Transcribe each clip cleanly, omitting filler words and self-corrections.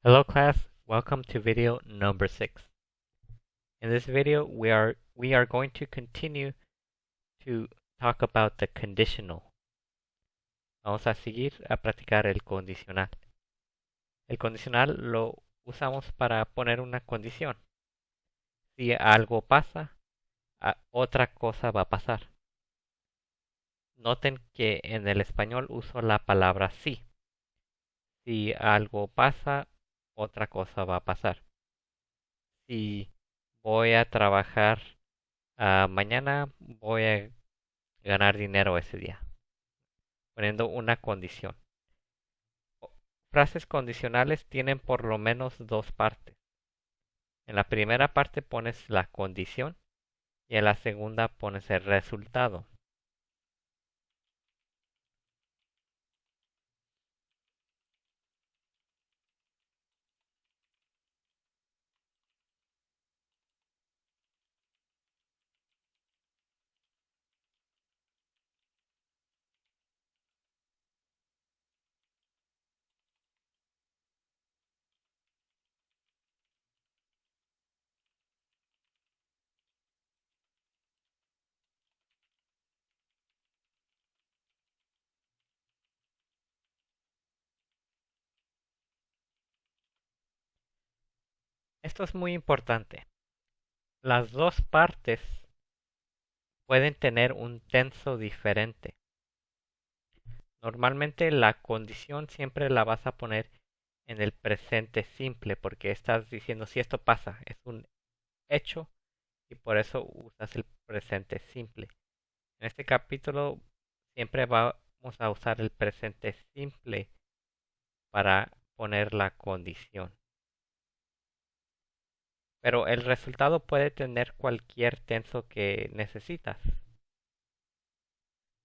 Hello class, welcome to video number 6. In this video we are going to continue to talk about the conditional. Vamos a seguir a practicar el condicional. El condicional lo usamos para poner una condición. Si algo pasa, otra cosa va a pasar. Noten que en el español uso la palabra sí. Si algo pasa, otra cosa va a pasar. Si voy a trabajar mañana, voy a ganar dinero ese día, poniendo una condición. Frases condicionales tienen por lo menos dos partes. En la primera parte pones la condición y en la segunda pones el resultado. Esto es muy importante. Las dos partes pueden tener un tenso diferente. Normalmente la condición siempre la vas a poner en el presente simple porque estás diciendo si esto pasa, es un hecho y por eso usas el presente simple. En este capítulo siempre vamos a usar el presente simple para poner la condición. Pero el resultado puede tener cualquier tenso que necesitas.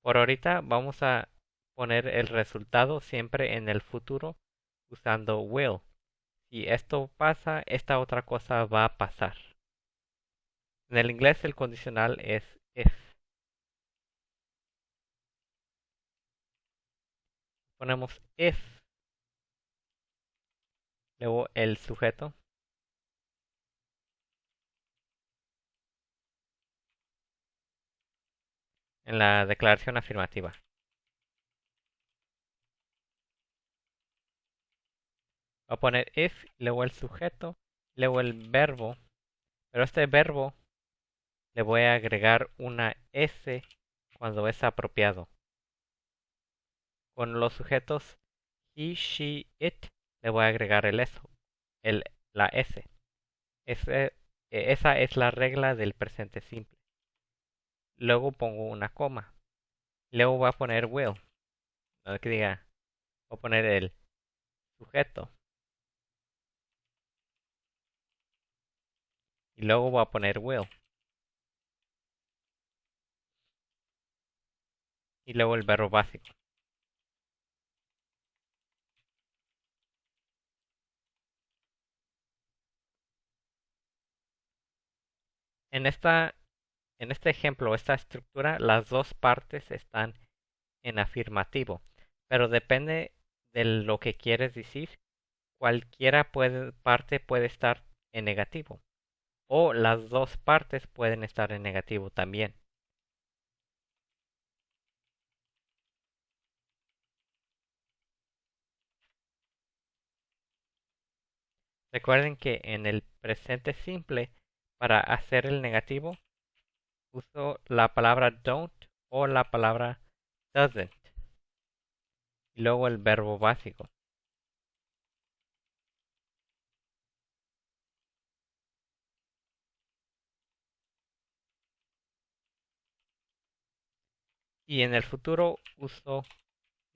Por ahorita vamos a poner el resultado siempre en el futuro usando will. Si esto pasa, esta otra cosa va a pasar. En el inglés el condicional es if. Ponemos if, luego el sujeto, en la declaración afirmativa. Voy a poner if, luego el sujeto, luego el verbo. Pero este verbo le voy a agregar una S cuando es apropiado. Con los sujetos he, she, it le voy a agregar el eso, la S. Esa es la regla del presente simple. Luego pongo una coma. Luego voy a poner will. Que diga, voy a poner el sujeto. Y luego voy a poner will. Y luego el verbo básico. En este ejemplo, esta estructura, las dos partes están en afirmativo, pero depende de lo que quieres decir. Cualquiera parte puede estar en negativo, o las dos partes pueden estar en negativo también. Recuerden que en el presente simple, para hacer el negativo, uso la palabra don't o la palabra doesn't, y luego el verbo básico. Y en el futuro uso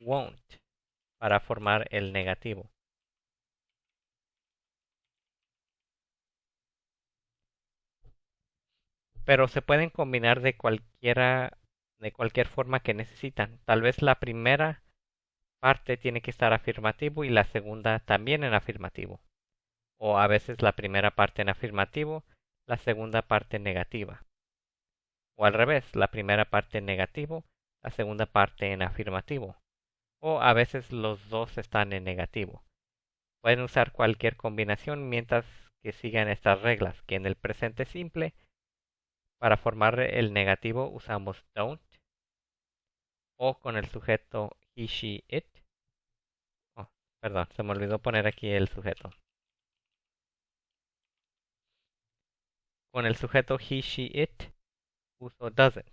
won't para formar el negativo. Pero se pueden combinar de cualquier forma que necesitan. Tal vez la primera parte tiene que estar afirmativo y la segunda también en afirmativo. O a veces la primera parte en afirmativo, la segunda parte negativa. O al revés, la primera parte en negativo, la segunda parte en afirmativo. O a veces los dos están en negativo. Pueden usar cualquier combinación mientras que sigan estas reglas, que en el presente simple, para formar el negativo usamos don't, o con el sujeto he, she, it. Oh, perdón, se me olvidó poner aquí el sujeto. Con el sujeto he, she, it uso doesn't.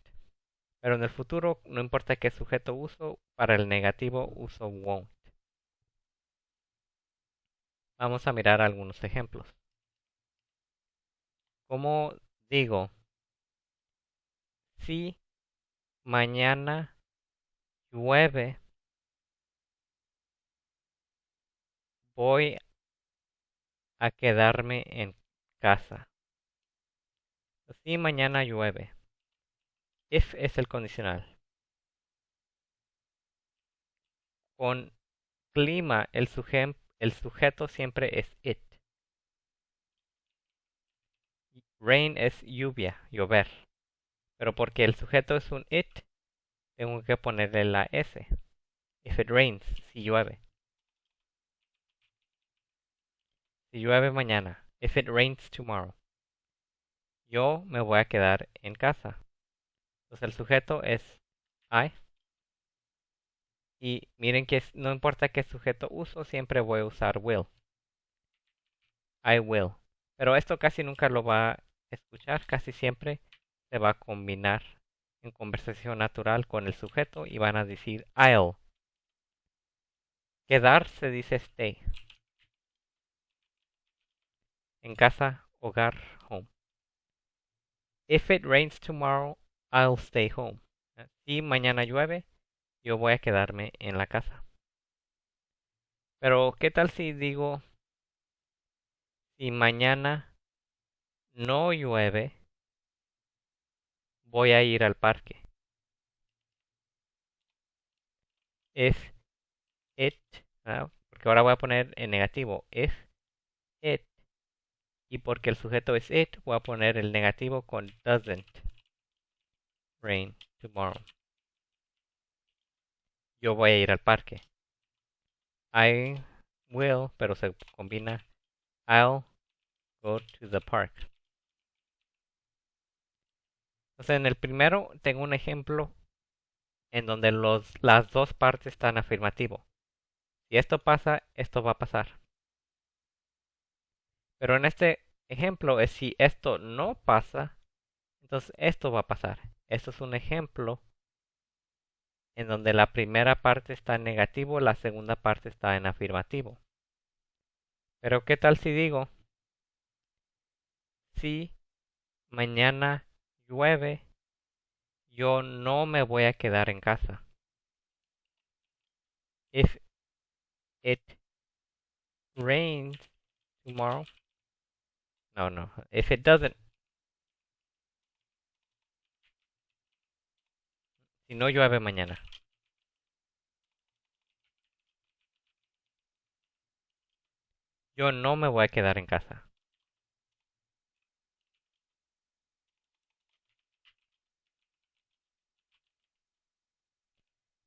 Pero en el futuro, no importa qué sujeto uso, para el negativo uso won't. Vamos a mirar algunos ejemplos. ¿Cómo digo? Si mañana llueve, voy a quedarme en casa. Si mañana llueve. If es el condicional. Con clima, el sujeto siempre es it. Rain es lluvia, llover. Pero porque el sujeto es un it, tengo que ponerle la S. If it rains, si llueve. Si llueve mañana. If it rains tomorrow. Yo me voy a quedar en casa. Entonces el sujeto es I. Y miren que no importa qué sujeto uso, siempre voy a usar will. I will. Pero esto casi nunca lo va a escuchar. Casi siempre se va a combinar en conversación natural con el sujeto y van a decir I'll. Quedar se dice stay. En casa, hogar, home. If it rains tomorrow, I'll stay home. Si mañana llueve, yo voy a quedarme en la casa. Pero, ¿qué tal si digo, si mañana no llueve, voy a ir al parque? If it, porque ahora voy a poner en negativo, if it, y porque el sujeto es it, voy a poner el negativo con doesn't rain tomorrow. Yo voy a ir al parque. I will, pero se combina I'll go to the park. Entonces en el primero tengo un ejemplo en donde las dos partes están afirmativo. Si esto pasa, esto va a pasar. Pero en este ejemplo es si esto no pasa, entonces esto va a pasar. Esto es un ejemplo en donde la primera parte está en negativo, la segunda parte está en afirmativo. Pero ¿qué tal si digo, si mañana llueve, yo no me voy a quedar en casa? If it rains tomorrow. No. If it doesn't. Si no llueve mañana. Yo no me voy a quedar en casa.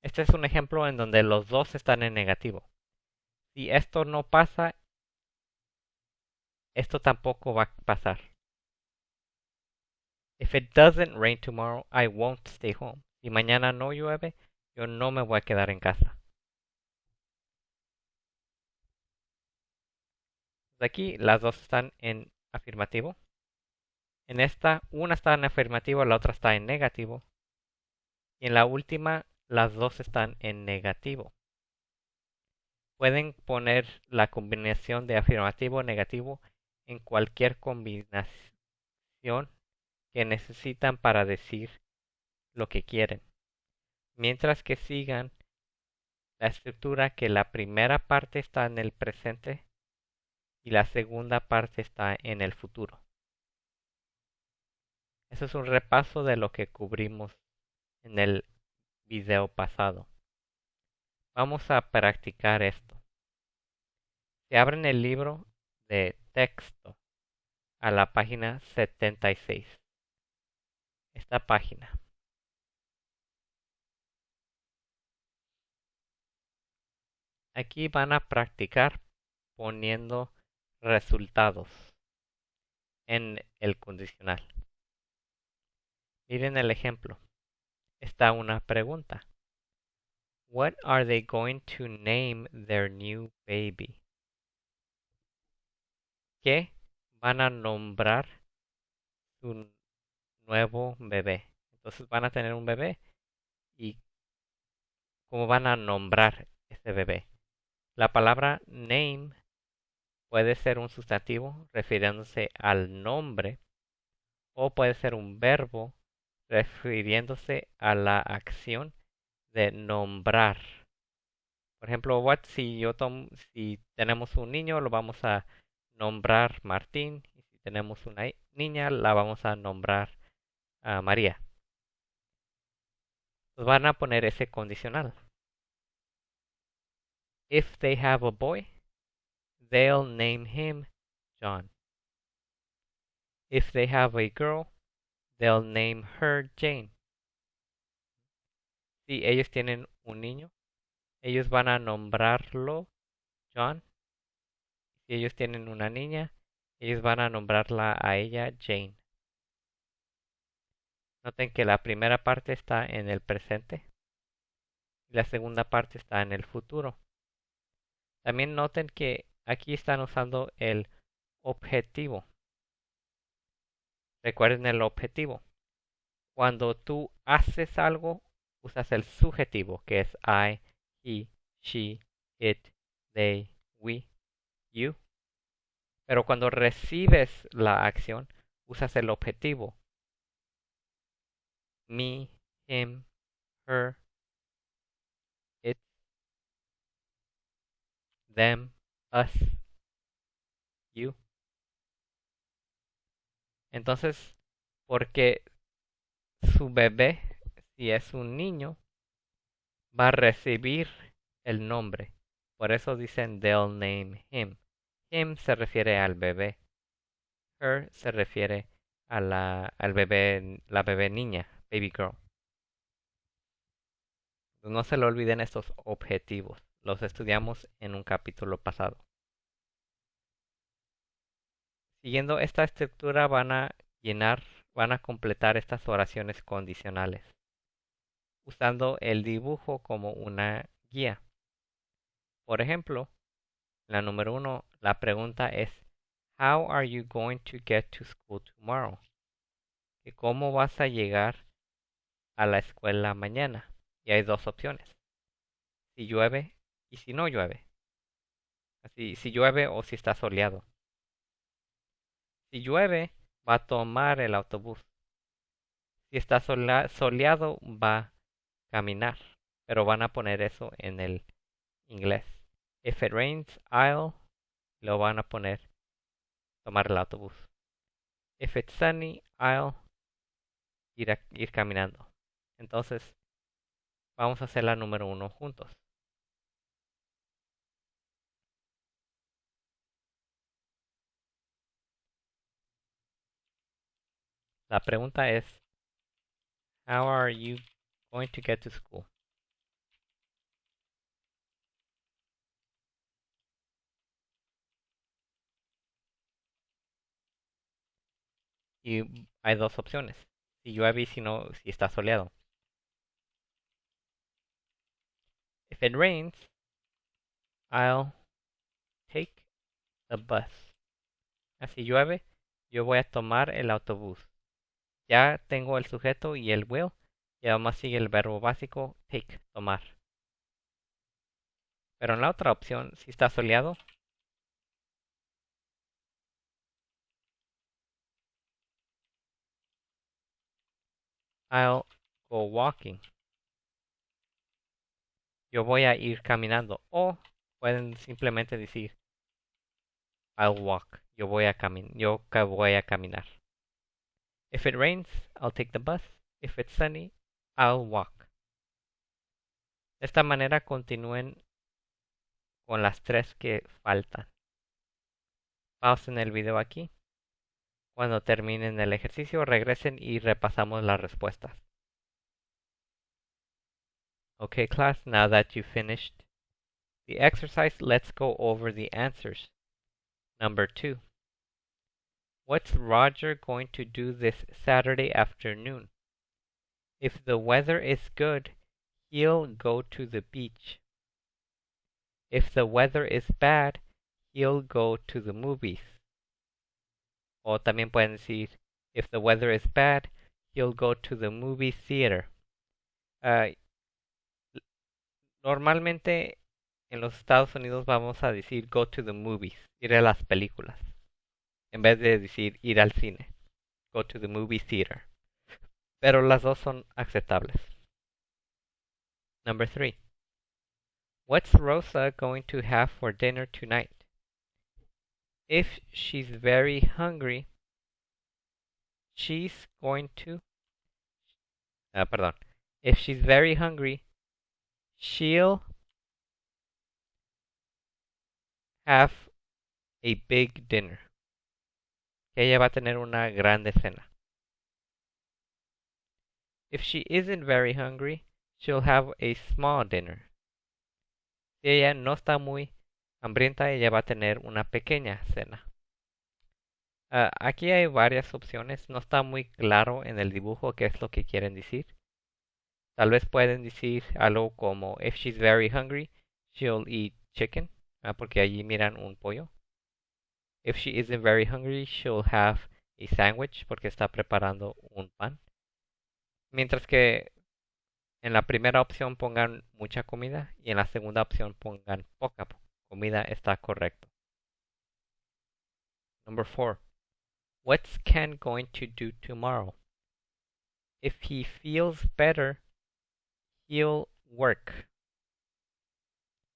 Este es un ejemplo en donde los dos están en negativo. Si esto no pasa, esto tampoco va a pasar. If it doesn't rain tomorrow, I won't stay home. Si mañana no llueve, yo no me voy a quedar en casa. Aquí las dos están en afirmativo. En esta, una está en afirmativo, la otra está en negativo. Y en la última, las dos están en negativo. Pueden poner la combinación de afirmativo o negativo en cualquier combinación que necesitan para decir lo que quieren. Mientras que sigan la estructura que la primera parte está en el presente y la segunda parte está en el futuro. Eso es un repaso de lo que cubrimos en el video pasado. Vamos a practicar esto. Si abren el libro de texto a la página 76. Esta página. Aquí van a practicar poniendo resultados en el condicional. Miren el ejemplo. Está una pregunta. What are they going to name their new baby? ¿Qué van a nombrar su nuevo bebé? Entonces van a tener un bebé y ¿cómo van a nombrar ese bebé? La palabra name puede ser un sustantivo refiriéndose al nombre o puede ser un verbo refiriéndose a la acción de nombrar. Por ejemplo, si tenemos un niño, lo vamos a nombrar Martín. Y si tenemos una niña, la vamos a nombrar María. Pues van a poner ese condicional. If they have a boy, they'll name him John. If they have a girl, they'll name her Jane. Si ellos tienen un niño, ellos van a nombrarlo John. Si ellos tienen una niña, ellos van a nombrarla a ella Jane. Noten que la primera parte está en el presente y la segunda parte está en el futuro. También noten que aquí están usando el objetivo. Recuerden el objetivo. Cuando tú haces algo, usas el subjetivo, que es I, he, she, it, they, we, you. Pero cuando recibes la acción, usas el objetivo. Me, him, her, it, them, us, you. Entonces, porque su bebé, si es un niño, va a recibir el nombre. Por eso dicen they'll name him. Him se refiere al bebé. Her se refiere a al bebé, la bebé niña, baby girl. No se le olviden estos objetivos. Los estudiamos en un capítulo pasado. Siguiendo esta estructura van a completar estas oraciones condicionales, usando el dibujo como una guía. Por ejemplo, la número 1, la pregunta es, How are you going to get to school tomorrow? ¿Cómo vas a llegar a la escuela mañana? Y hay dos opciones. Si llueve y si no llueve. Así, si llueve o si está soleado. Si llueve, va a tomar el autobús. Si está soleado, va a caminar. Pero van a poner eso en el inglés. If it rains, I'll, lo van a poner tomar el autobús. If it's sunny, I'll ir caminando. Entonces, vamos a hacer la número 1 juntos. La pregunta es, How are you going to get to school? Y hay dos opciones. Si llueve y si está soleado. If it rains, I'll take the bus. Si llueve, yo voy a tomar el autobús. Ya tengo el sujeto y el will. Y además sigue el verbo básico take, tomar. Pero en la otra opción, si está soleado, I'll go walking. Yo voy a ir caminando. O pueden simplemente decir I'll walk. Yo voy a caminar. If it rains, I'll take the bus. If it's sunny, I'll walk. De esta manera continúen con las tres que faltan. Pausen el video aquí. Cuando terminen el ejercicio, regresen y repasamos las respuestas. Okay, class, now that you finished The exercise, let's go over the answers. Number 2. What's Roger going to do this Saturday afternoon? If the weather is good, he'll go to the beach. If the weather is bad, he'll go to the movies. O también pueden decir, if the weather is bad, he'll go to the movie theater. Normalmente en los Estados Unidos vamos a decir go to the movies, ir a las películas, en vez de decir ir al cine, go to the movie theater. Pero las dos son aceptables. Number 3. What's Rosa going to have for dinner tonight? If she's very hungry, she's going to... If she's very hungry, she'll have a big dinner. Que ella va a tener una grande cena. If she isn't very hungry, she'll have a small dinner. Si ella no está muy hambrienta, ella va a tener una pequeña cena. Aquí hay varias opciones. No está muy claro en el dibujo qué es lo que quieren decir. Tal vez pueden decir algo como if she's very hungry, she'll eat chicken, porque allí miran un pollo. If she isn't very hungry, she'll have a sandwich, porque está preparando un pan. Mientras que en la primera opción pongan mucha comida y en la segunda opción pongan poca comida, está correcto. Number 4. What's Ken going to do tomorrow? If he feels better, he'll work.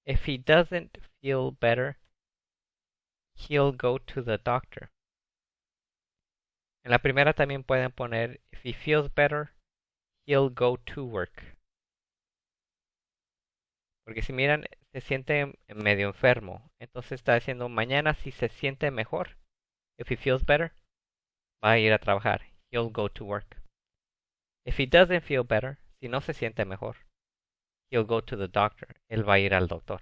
If he doesn't feel better, he'll go to the doctor. En la primera también pueden poner if he feels better, he'll go to work. Porque si miran, se siente medio enfermo. Entonces está diciendo mañana si se siente mejor. If he feels better, va a ir a trabajar. He'll go to work. If he doesn't feel better, si no se siente mejor, he'll go to the doctor. Él va a ir al doctor.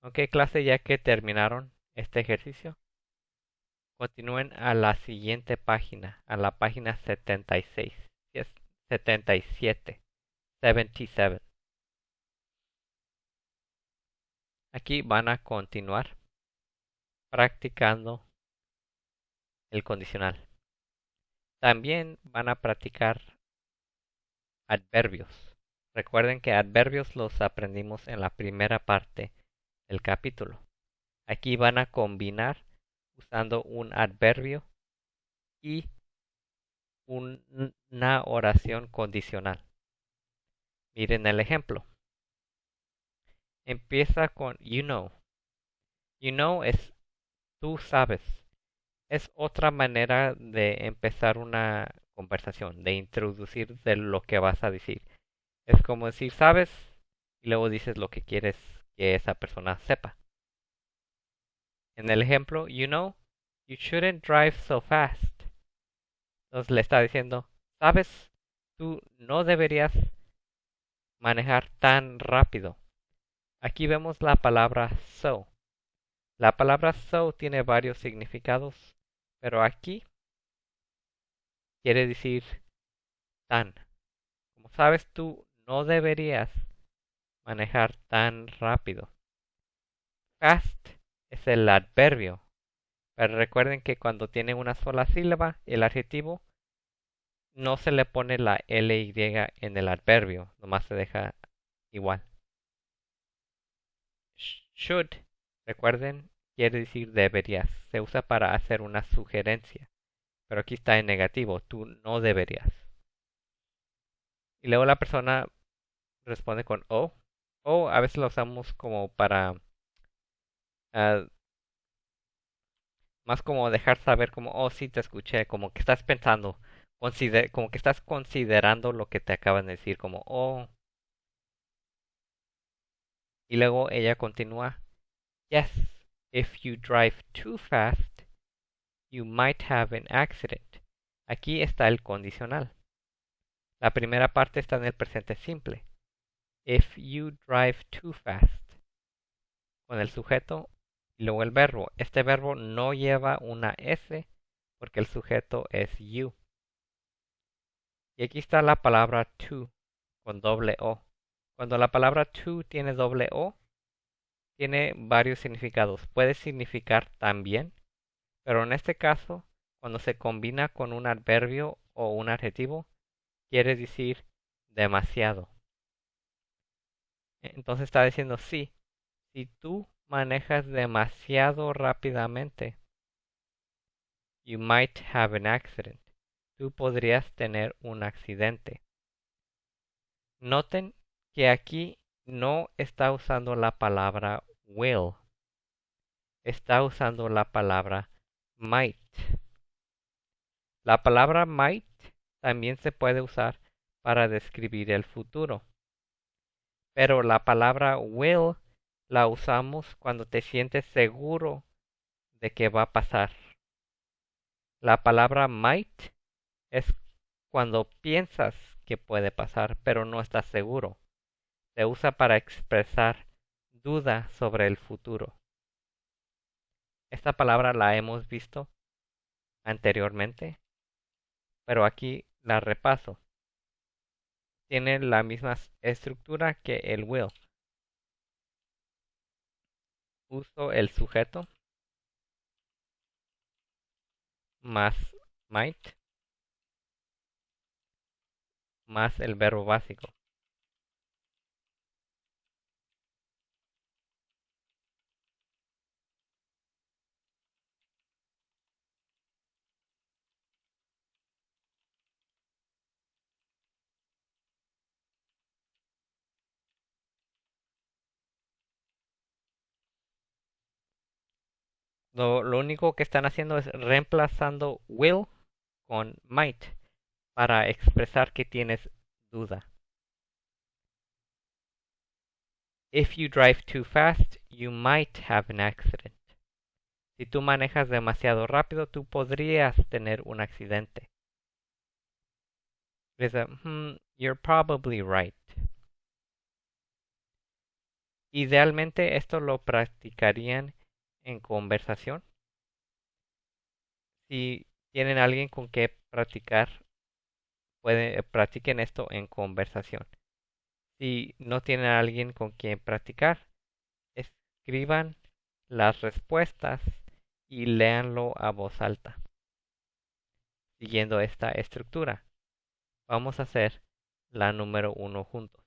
Ok, clase, ya que terminaron este ejercicio, continúen a la siguiente página, a la página 76. 77. 77. Aquí van a continuar practicando el condicional. También van a practicar adverbios. Recuerden que adverbios los aprendimos en la primera parte del capítulo. Aquí van a combinar usando un adverbio y una oración condicional. Miren el ejemplo. Empieza con you know. You know es tú sabes. Es otra manera de empezar una conversación, de introducir de lo que vas a decir. Es como decir sabes y luego dices lo que quieres que esa persona sepa. En el ejemplo, you know, you shouldn't drive so fast. Entonces le está diciendo, sabes, tú no deberías manejar tan rápido. Aquí vemos la palabra so. La palabra so tiene varios significados, pero aquí quiere decir tan. Como sabes, tú no deberías manejar tan rápido. Fast es el adverbio, pero recuerden que cuando tiene una sola sílaba, el adjetivo no se le pone la ly en el adverbio, nomás se deja igual. Should, recuerden, quiere decir deberías. Se usa para hacer una sugerencia, pero aquí está en negativo, tú no deberías. Y luego la persona responde con o. O a veces lo usamos como para más como dejar saber como, oh sí te escuché, como que estás pensando, como que estás considerando lo que te acaban de decir, como, oh. Y luego ella continúa, yes, if you drive too fast, you might have an accident. Aquí está el condicional. La primera parte está en el presente simple. If you drive too fast. Con el sujeto y luego el verbo. Este verbo no lleva una S porque el sujeto es you. Y aquí está la palabra to con doble O. Cuando la palabra to tiene doble O, tiene varios significados. Puede significar también, pero en este caso, cuando se combina con un adverbio o un adjetivo, quiere decir demasiado. Entonces está diciendo sí. Si tú manejas demasiado rápidamente, you might have an accident. Tú podrías tener un accidente. Noten que aquí no está usando la palabra will. Está usando la palabra might. La palabra might también se puede usar para describir el futuro. Pero la palabra will la usamos cuando te sientes seguro de que va a pasar. La palabra might es cuando piensas que puede pasar, pero no estás seguro. Se usa para expresar duda sobre el futuro. Esta palabra la hemos visto anteriormente, pero aquí la repaso. Tiene la misma estructura que el will. Uso el sujeto más might más el verbo básico. Lo único que están haciendo es reemplazando will con might para expresar que tienes duda. If you drive too fast, you might have an accident. Si tú manejas demasiado rápido, tú podrías tener un accidente. Dice, you're probably right. Idealmente esto lo practicarían en conversación. Si tienen alguien con que practicar, practiquen esto en conversación. Si no tienen alguien con quien practicar, escriban las respuestas y léanlo a voz alta. Siguiendo esta estructura, vamos a hacer la número 1 juntos.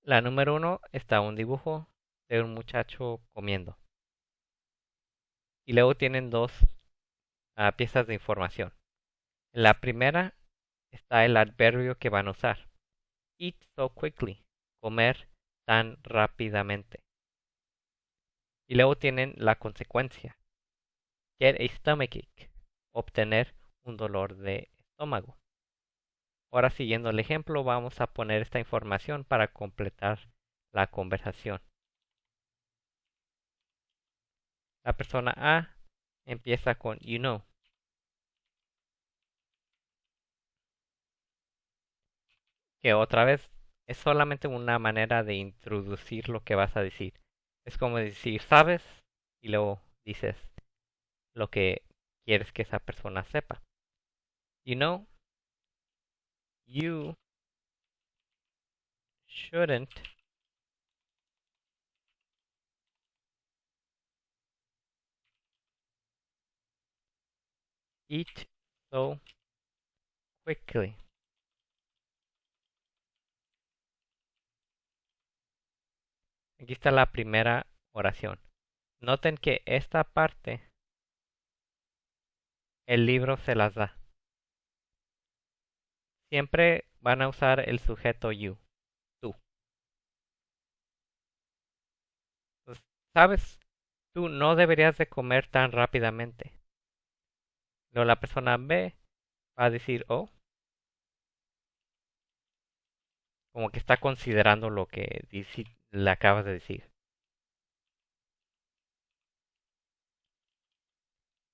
La número 1 está un dibujo de un muchacho comiendo. Y luego tienen dos piezas de información. En la primera está el adverbio que van a usar. Eat so quickly. Comer tan rápidamente. Y luego tienen la consecuencia. Get a stomachache. Obtener un dolor de estómago. Ahora siguiendo el ejemplo vamos a poner esta información para completar la conversación. La persona A empieza con you know. Que otra vez es solamente una manera de introducir lo que vas a decir. Es como decir, ¿sabes? Y luego dices lo que quieres que esa persona sepa. You know, you shouldn't eat so quickly. Aquí está la primera oración. Noten que esta parte el libro se las da. Siempre van a usar el sujeto you, tú. Entonces, ¿sabes? Tú no deberías de comer tan rápidamente. Luego la persona B va a decir, oh, como que está considerando lo que le acabas de decir.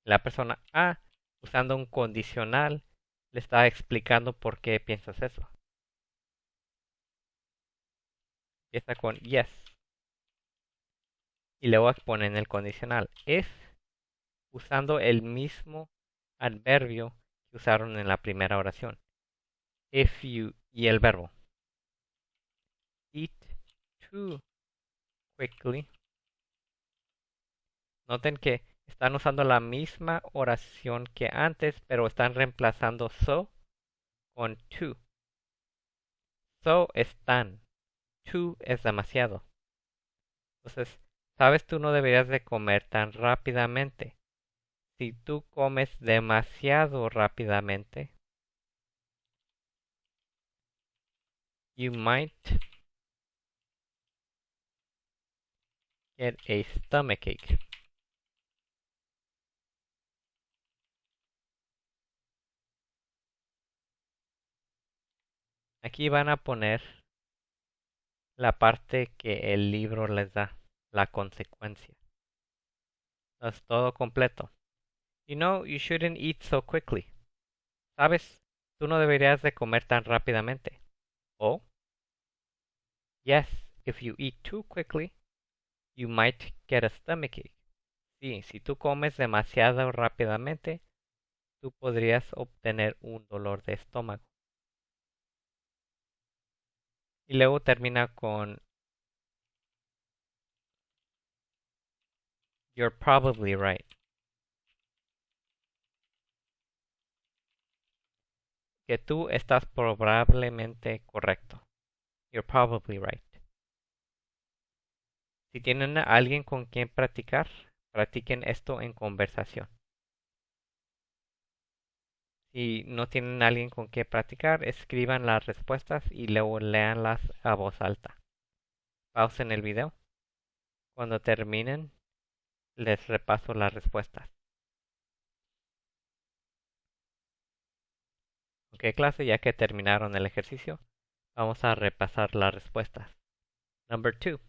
La persona A, usando un condicional, le está explicando por qué piensas eso. Empieza con yes. Y luego ponen el condicional. If, usando el mismo adverbio que usaron en la primera oración. If you, y el verbo. Eat too quickly. Noten que están usando la misma oración que antes, pero están reemplazando so con to. So es tan. To es demasiado. Entonces, sabes, tú no deberías de comer tan rápidamente. Si tú comes demasiado rápidamente, you might get a stomachache. Aquí van a poner la parte que el libro les da, la consecuencia. Es todo completo. You know, you shouldn't eat so quickly. Sabes, tú no deberías de comer tan rápidamente. O, yes, if you eat too quickly, you might get a stomachache. Sí, si tú comes demasiado rápidamente, tú podrías obtener un dolor de estómago. Y luego termina con you're probably right. Que tú estás probablemente correcto. You're probably right. Si tienen a alguien con quien practicar, practiquen esto en conversación. Si no tienen a alguien con quien practicar, escriban las respuestas y luego léanlas a voz alta. Pausen el video. Cuando terminen, les repaso las respuestas. Ok, clase, ya que terminaron el ejercicio, vamos a repasar las respuestas. Number 2.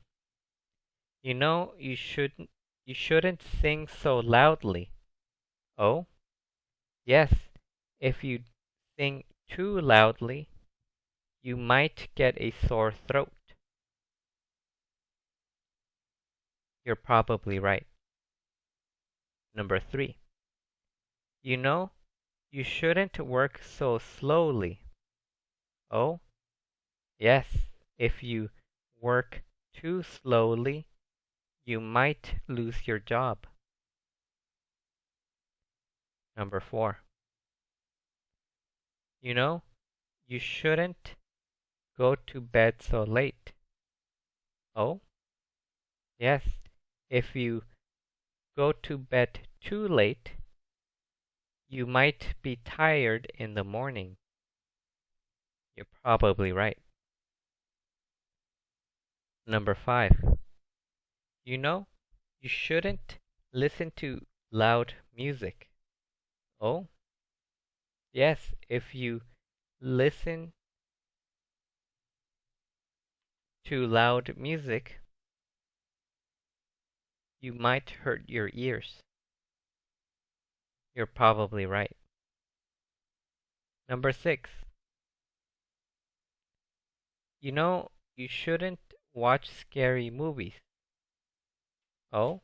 You know you shouldn't sing so loudly. Oh, yes. If you sing too loudly, you might get a sore throat. You're probably right. Number 3. You know you shouldn't work so slowly. Oh, yes. If you work too slowly, you might lose your job. Number 4. You know you shouldn't go to bed so late. Oh, yes. If you go to bed too late, you might be tired in the morning. You're probably right. Number 5. You know you shouldn't listen to loud music. Oh, yes. If you listen to loud music, you might hurt your ears. You're probably right. Number 6. You know you shouldn't watch scary movies. Oh,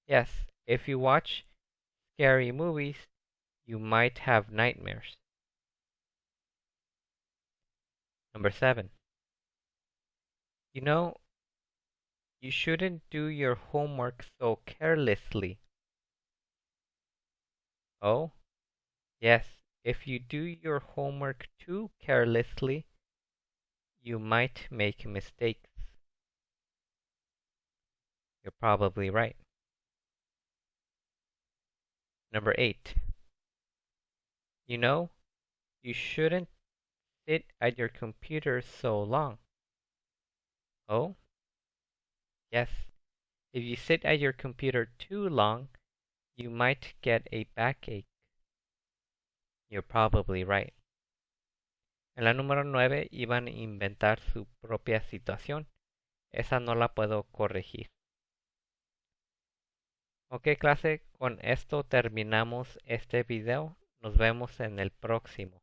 yes. If you watch scary movies, you might have nightmares. Number 7. You know you shouldn't do your homework so carelessly. Oh, yes. If you do your homework too carelessly, you might make mistakes. You're probably right. Number 8. You know you shouldn't sit at your computer so long. Oh, yes. If you sit at your computer too long, you might get a backache. You're probably right. En la número 9 iban a inventar su propia situación. Esa no la puedo corregir. Ok, clase, con esto terminamos este video. Nos vemos en el próximo.